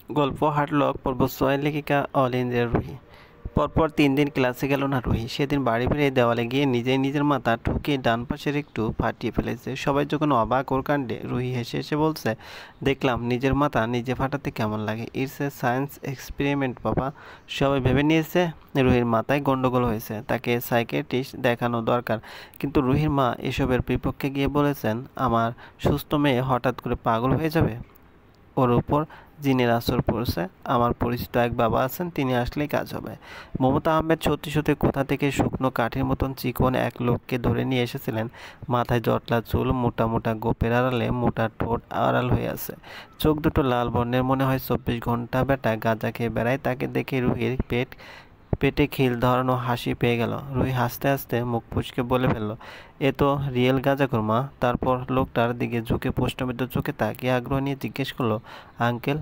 গল্প হার্টলক পর্ব ৬ লেখিকা অল ইন্ডিয়া রুহি। পরপর ৩ দিন ক্লাসে গেল না রুহি। সেদিন বাড়ি ফিরে দেওয়ালে গিয়ে নিজেই নিজের মাথা ঠুকিয়ে ডান পাশের একটু ফাটিয়ে ফেলেছে। সবাই যখন অবাক ওর কাণ্ডে, রুহি হেসে হেসে বলছে, দেখলাম নিজের মাথা নিজে ফাটাতে কেমন লাগে। ইটস এ সায়েন্স এক্সপেরিমেন্ট বাবা। সবাই ভেবে নিয়েছে রুহির মাথায় গন্ডগোল হয়েছে, তাকে সাইকিয়াট্রিস্ট দেখানো দরকার। কিন্তু রুহির মা এসবের বিপক্ষে গিয়ে বলেছেন, আমার সুস্থ মেয়ে হঠাৎ করে পাগল হয়ে যাবে। ওর উপর জিনের আসর পড়ছে। আমার পরিচিত এক বাবা আছেন, তিনি আসলেই কাজ হবে। মমতা আহমেদ সত্যি সত্যি কোথা থেকে শুকনো কাঠের মতন চিকন এক লোককে ধরে নিয়ে এসেছিলেন। মাথায় জটলা চুল, মোটা মোটা গোপের আড়ালে মোটা ঠোঁট আড়াল হয়ে আছে, চোখ দুটো লাল বর্ণের, মনে হয় ২৪ ঘন্টা বেটা গাঁজা খেয়ে বেড়ায়। তাকে দেখে রুহির পেটে খিল ধরানো হাসি পেয়ে গেল। রুহি হাসতে হাসতে মুখ ফুঁচকে বলে ফেলল, এ তো রিয়েল গাঁজাখোর মা। তারপর লোকটার দিকে ঝুঁকে প্রশ্নবিদ্ধ চোখে তাকিয়ে আগ্রহ নিয়ে জিজ্ঞেস করলো, আঙ্কেল,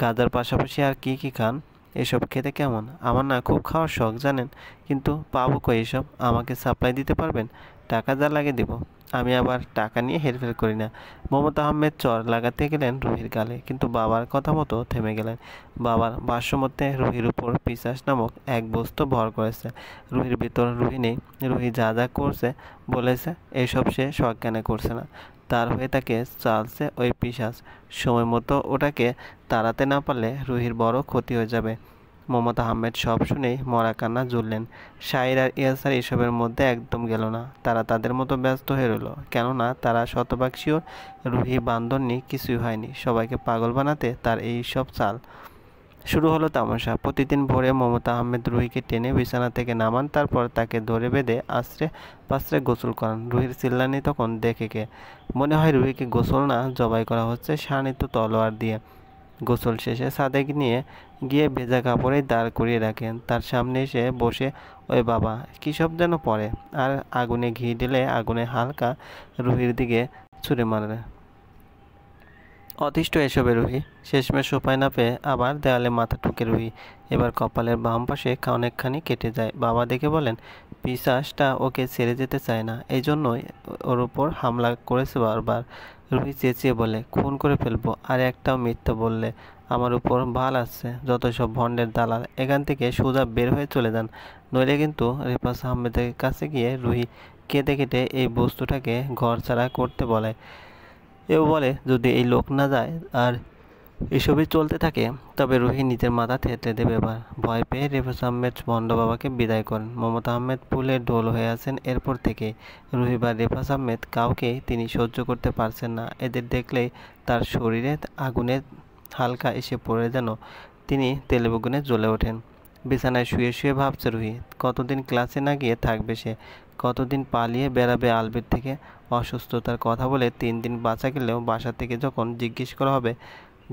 গাঁজার পাশাপাশি আর কি কি খান? এসব খেতে কেমন? আমার না খুব খাওয়ার শখ জানেন, কিন্তু পাবো কই এসব? আমাকে সাপ্লাই দিতে পারবেন? টাকা যা লাগে দেব। আমি আবার টাকা নিয়ে হেরফের করি না। মমতা আহমেদ চর লাগাতে গেলেন রুহির গালে, কিন্তু বাবার কথা মতো থেমে গেলেন। বাবার ভাষ্যমতে রুহির উপর পিশাচ নামক এক বস্তু ভর করেছে। রুহির ভিতর রুহি নেই। রুহি যা যা করছে বলেছে এসব সে সজ্ঞানে করছে না, তার হয়ে তাকে চালছে ওই পিশাচ। সময় মতো ওটাকে তাড়াতে না পারলে রুহির বড় ক্ষতি হয়ে যাবে। মমতা আহমেদ সব শুনেই মরা কান্না জুড়লেন। শাহির আর ইয়াসার এসবের মধ্যে একদম গেল না। তারা তাদের মতো ব্যস্ত হয়ে রইল, কেননা তারা শতভাগ শিওর রুহি বান্দরনি কিছুই হয়নি। সবাইকে পাগল বানাতে তার এই সব চাল। শুরু হলো তামাশা। প্রতিদিন ভোরে মমতা আহমেদ রুহিকে টেনে বিছানা থেকে নামান, তারপর তাকে ধরে বেঁধে আশ্রে পাশ্রে গোসল করান। রুহির চিল্লানি তখন দেখে কে, মনে হয় রুহিকে গোসল না জবাই করা হচ্ছে শানিত তলোয়ার দিয়ে। গোসল শেষে ছাদে নিয়ে গিয়ে ভেজা কাপড়ে দাঁড় করিয়ে রাখেন। তার সামনে এসে বসে ওই বাবা কী সব যেন পড়ে, আর আগুনে ঘি ঢেলে আগুনে হালকা রুহির দিকে ছুঁড়ে মারে। অতিষ্ঠ এসবে রুহি শেষমেশ উপায় না পেয়ে আবার দেয়ালে মাথা ঠুকে রুহি। এবার কপালের বাম পাশে অনেকখানি কেটে যায়। বাবা দেখে বলেন, পিশাচটা ওকে ছেড়ে যেতে চায় না, এই জন্যই ওর উপর হামলা করেছে বারবার। রুহি চেঁচিয়ে বলে, খুন করে ফেলবো আর একটাও মিথ্যা বললে আমার উপর ভাল আসছে। যত সব ভণ্ডের দালাল, এখান থেকে সোজা বের হয়ে চলে যান, নইলে কিন্তু রেফাজ আহমেদের কাছে গিয়ে রুহি কেঁদে কেটে এই বস্তুটাকে ঘর ছাড়া করতে বলে। এও বলে, যদি এই লোক না যায় আর এসবই চলতে থাকে তবে রুহি নিজের মাথা থেতলে দেবে। এবার ভয় পেয়ে রেফাজ আহমেদ ভণ্ড বাবাকে বিদায় করেন। মমতা আহমেদ ফুলের ঢোল হয়ে আছেন এরপর থেকে। রুহি বা রেফাজ আহমেদ কাউকে তিনি সহ্য করতে পারছেন না। এদের দেখলেই তার শরীরে আগুনের হালকা এসে পড়ে, যেন তিনি তেলে বেগুনে জ্বলে ওঠেন। বিছানায় শুয়ে শুয়ে ভাবছে রুহি, কতদিন ক্লাসে না গিয়ে থাকবে সে, কতদিন পালিয়ে বেড়াবে আলবির থেকে। অসুস্থতার কথা বলে ৩ দিন বাঁচা গেলেও বাসা থেকে যখন জিজ্ঞেস করা হবে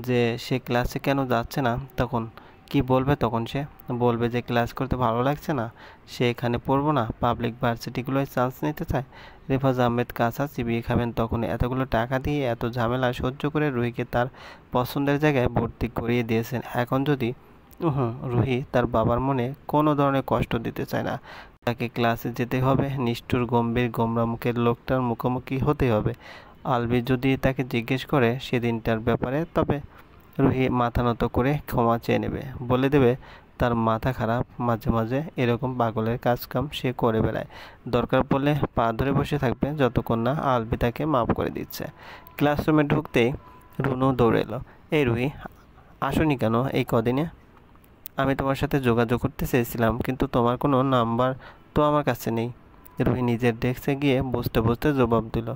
যে সে ক্লাসে কেন যাচ্ছে না, তখন কি বলবে? তখন সে বলবে যে ক্লাস করতে ভালো লাগছে না, সে এখানে পড়বো না, পাবলিক ভার্সিটিগুলোয় চান্স নিতে চায়। রেফাজ আহমেদ কাঁচা চিবিয়ে খাবেন তখন। এতগুলো টাকা দিয়ে এত ঝামেলা সহ্য করে রুহিকে তার পছন্দের জায়গায় ভর্তি করিয়ে দিয়েছেন। এখন যদি রুহি তার বাবার মনে কোনো ধরনের কষ্ট দিতে চায় না, তাকে ক্লাসে যেতে হবে, নিষ্ঠুর গম্ভীর গোমরা মুখের লোকটার মুখোমুখি হতে হবে। আলবি যদি তাকে জিজ্ঞেস করে সেদিনটার ব্যাপারে, তবে রুহি মাথা নত করে ক্ষমা চেয়ে নেবে, বলে দেবে তার মাথা খারাপ, মাঝে মাঝে এরকম পাগলের কাজকাম সে করে বেড়ায়। দরকার পড়লে পা ধরে বসে থাকবে যতক্ষণ না আলবি তাকে মাফ করে দিচ্ছে। ক্লাসরুমে ঢুকতেই রুনু দৌড়ে এলো, এই রুহি, আসোনি কেন এই কদিনে? আমি তোমার সাথে যোগাযোগ করতে চেয়েছিলাম, কিন্তু তোমার কোনো নাম্বার তো আমার কাছে নেই। রুহি নিজের ডেস্কে গিয়ে বসতে বসতে জবাব দিল,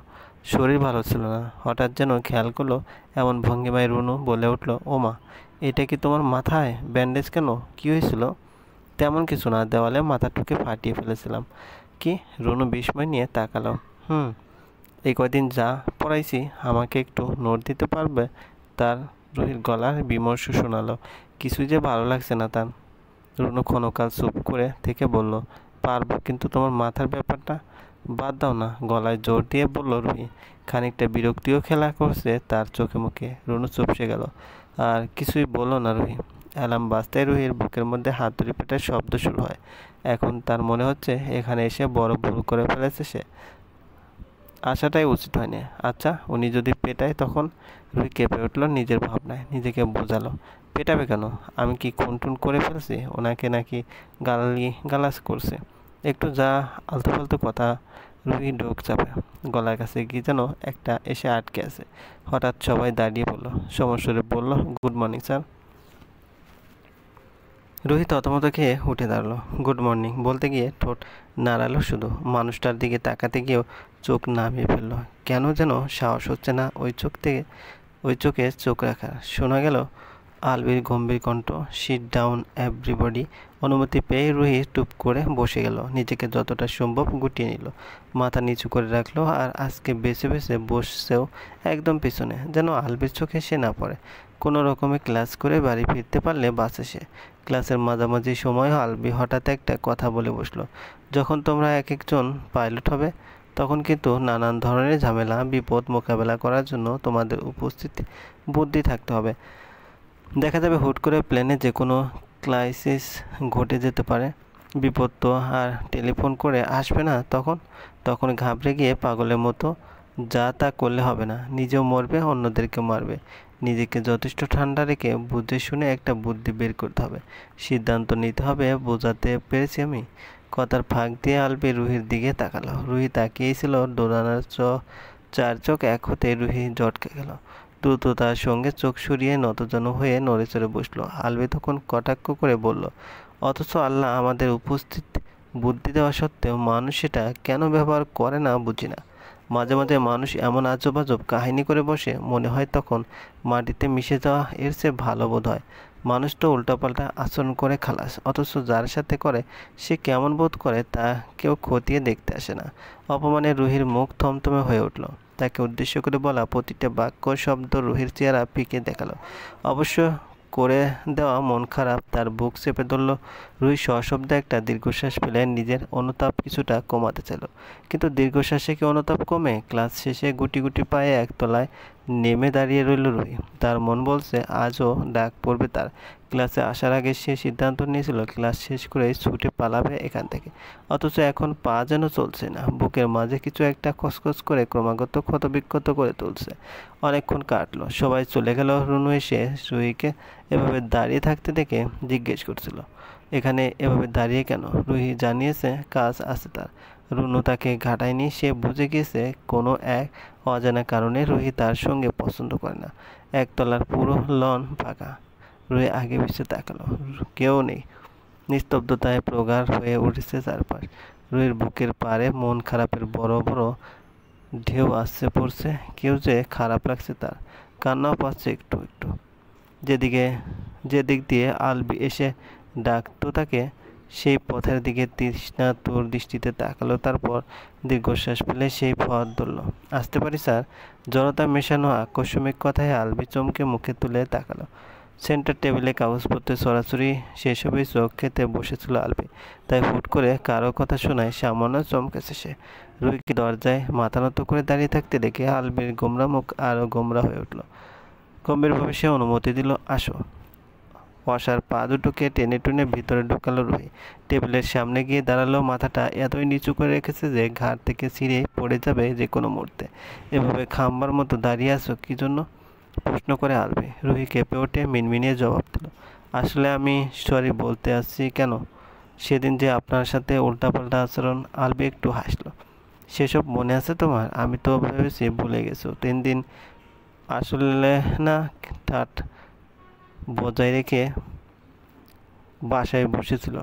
শরীর ভালো ছিল না। হঠাৎ যেন খেয়াল করলো এমন ভঙ্গিমায় রুনু বলে উঠল, ও মা, এটা কি তোমার মাথায় ব্যান্ডেজ কেন? কী হয়েছিল? তেমন কিছু না, দেওয়ালে মাথা ঠুকে ফাটিয়ে ফেলেছিলাম। কি? রুনু বিস্ময় নিয়ে তাকালো। এই কয়দিন যা পড়াইছি আমাকে একটু নোট দিতে পারবে? তার রুহির গলার বিমর্ষ শোনালো। কিছুই যে ভালো লাগছে না তার। রুনু ক্ষণকাল চুপ করে থেকে বলল, পারবো, কিন্তু তোমার মাথার ব্যাপারটা বাদ দাও না। গলায় জোর দিয়ে বলল রুহি। খানিকটা বিরক্তিও খেলা করছে তার চোখে মুখে। রুনু চুপসে গেল, আর কিছুই বলল না রুহি। অ্যালার্ম বাজতেই রুহির বুকের মধ্যে হাতুড়ি পেটার শব্দ শুরু হয়। এখন তার মনে হচ্ছে এখানে এসে বড় ভুল করে ফেলেছে সে। আসাটাই উচিত হয়নি। আচ্ছা, উনি যদি পেটায় তখন? রুহি কেঁপে উঠল নিজের ভাবনায়, নিজেকে বোঝালো। পেটাবে কেন? আমি কি খুন টুন করে ফেলছি ওনাকে, নাকি গালাজ করছে? একটু যা আলতু ফালতু কথা। রুহি ঢোক চাপে, গলার কাছে কি যেন একটা এসে আটকে আছে। হঠাৎ সবাই দাঁড়িয়ে পড়লো, সমস্বরে বলল, গুড মর্নিং স্যার। রুহি থতমত খেয়ে উঠে দাঁড়ালো। গুড মর্নিং বলতে গিয়ে ঠোঁট নাড়ালো শুধু। মানুষটার দিকে তাকাতে গিয়েও চোখ নামিয়ে ফেললো। কেন যেন সাহস হচ্ছে না ওই চোখে চোখ রাখার। শোনা গেল আলবির গম্ভীর কণ্ঠ, সিট ডাউন এভরিবডি। অনুমতি পেয়ে রুহি টুপ করে বসে গেল, নিজেকে যতটা সম্ভব গুটিয়ে নিল, মাথা নিচু করে রাখলো। আর আজকে বেছে বেছে বসছেও একদম পিছনে, যেন আলবির চোখে সে না পড়ে। কোনো রকমে ক্লাস করে বাড়ি ফিরতে পারলে বাঁচে সে। ক্লাসের মাঝামাঝি সময় আলবি হঠাৎ একটা কথা বলে বসলো, যখন তোমরা এক একজন পাইলট হবে তখন কিন্তু নানান ধরনের ঝামেলা বিপদ মোকাবেলা করার জন্য তোমাদের উপস্থিতি বুদ্ধি থাকতে হবে। দেখা যাবে হুট করে প্লেনে যে কোনো ক্রাইসিস ঘটে যেতে পারে। বিপদ তো আর টেলিফোন করে আসবে না। তখন ঘাবড়ে গিয়ে পাগলের মতো যা তা করলে হবে না। নিজেও মরবে, অন্যদেরকে মারবে। নিজেকে যথেষ্ট ঠান্ডা রেখে বুঝে শুনে একটা বুদ্ধি বের করতে হবে, সিদ্ধান্ত নিতে হবে। বোঝাতে পেরেছি আমি? কথার ফাঁক দিয়ে আলবি রুহির দিকে তাকালো। রুহি তাকিয়েছিল, ডোনার চার চোখ এক হতে রুহি জটকে গেল। দ্রুততার সঙ্গে চোখ সরিয়ে নতজানু হয়ে নড়েচড়ে বসলো। আলবি তখন কটাক্ষ করে বলল, অথচ আল্লাহ আমাদের উপস্থিত বুদ্ধি দেওয়া সত্ত্বেও মানুষ সেটা কেন ব্যবহার করে না বুঝি না। মাঝে মাঝে মানুষ এমন আজব আজব কাহিনী করে বসে, মনে হয় তখন মাটিতে মিশে যাওয়া এর চেয়ে ভালো বোধ হয়। মানুষ তো উল্টাপাল্টা আচরণ করে খালাস, অথচ যার সাথে করে সে কেমন বোধ করে তা কেউ খতিয়ে দেখতে আসে না। অপমানে রুহির মুখ থমথমে হয়ে উঠল। তাকে উদ্দেশ্য করে বলা প্রতিটা বাক্য শব্দ রুহির চেহারা ফিকে দেখালো। অবশ্য করে দেওয়া মন খারাপ তার বুক চেপে ধরল। রুহি সশব্দে একটা দীর্ঘশ্বাস ফেলে নিজের অনুতাপ কিছুটা কমাতে চাইল, কিন্তু দীর্ঘশ্বাসে কি অনুতাপ কমে? ক্লাস শেষে গুটি গুটি পায়ে একতলায় নেমে দাঁড়িয়ে রইল রুহি। তার মন বলছে আজও ডাক পড়বে তার। ক্লাসে আসার আগে সে সিদ্ধান্ত নিয়েছিল ক্লাস শেষ করে ছুটে পালাবে এখান থেকে, অথচ এখন পা যেন চলছে না। বুকের মাঝে কিছু একটা খসখস করে ক্রমাগত ক্ষতবিক্ষত করে তুলছে। অনেকক্ষণ কাটলো, সবাই চলে গেল। রুনু এসে রুহিকে এভাবে দাঁড়িয়ে থাকতে দেখে জিজ্ঞেস করছিল, এখানে এভাবে দাঁড়িয়ে কেন? রুহি জানিয়েছে কাজ আছে তার। রুনু তাকে ঘাটায়নি, সে বুঝে গিয়েছে কোনো এক অজানা কারণে রুহি তার সঙ্গে পছন্দ করে না। একতলার পুরো লন ফাঁকা। রুহি আগে পিছে তাকালো, কেউ নেই। নিস্তব্ধতায় প্রগাঢ় হয়ে উঠেছে চারপাশ। রুহির বুকের পাড়ে মন খারাপের বড় বড় ঢেউ আসছে পড়ছে। কেউ যে খারাপ লাগছে তার, কান্নাও পাচ্ছে একটু একটু। যেদিক দিয়ে আলবি এসে ডাকতো তাকে, সেই পথের দিকে তৃষ্ণাতুর দৃষ্টিতে তাকালো। তারপর দীর্ঘশ্বাস ফেলে সেই পথ ধরল। আসতে পারি স্যার? জনতা মেশানো আকস্মিক কথায় আলবি চমকে মুখে তুলে তাকালো। সেন্টার টেবিলে কাগজপত্রে সরাসরি সেসবই চোখ খেতে বসেছিল আলবি, তাই হুট করে কারো কথা শোনায় সামান্য চমকেছে সে। রুহিকে দরজায় মাথা নত করে দাঁড়িয়ে থাকতে দেখে আলবির গোমরা মুখ আরও গোমরা হয়ে উঠল। গম্ভীরভাবে সে অনুমতি দিল, আসো। বসার পা দুটোকে টেনে টুনে ভিতরে ঢুকালো রুহি। টেবিলের সামনে গিয়ে দাঁড়ালো, মাথাটা এতই নিচু করে রেখেছে যে ঘাড় থেকে ছিঁড়ে পড়ে যাবে যে কোনো মুহূর্তে। এভাবে খাম্বার মতো দাঁড়িয়ে আছো কি জন্য? প্রশ্ন করে আলবি। রুহি কেঁপে ওঠে, মিনমিনিয়ে জবাব দিল, আসলে আমি সরি বলতে আসছি। কেন? সেদিন যে আপনার সাথে উল্টাপাল্টা আচরণ। আলবি একটু হাসলো। সেসব মনে আছে তোমার? আমি তো ভেবেছি ভুলে গেছো। 3 দিন আসলে না, ঠাট বজায় রেখে বাসায় বসেছিল।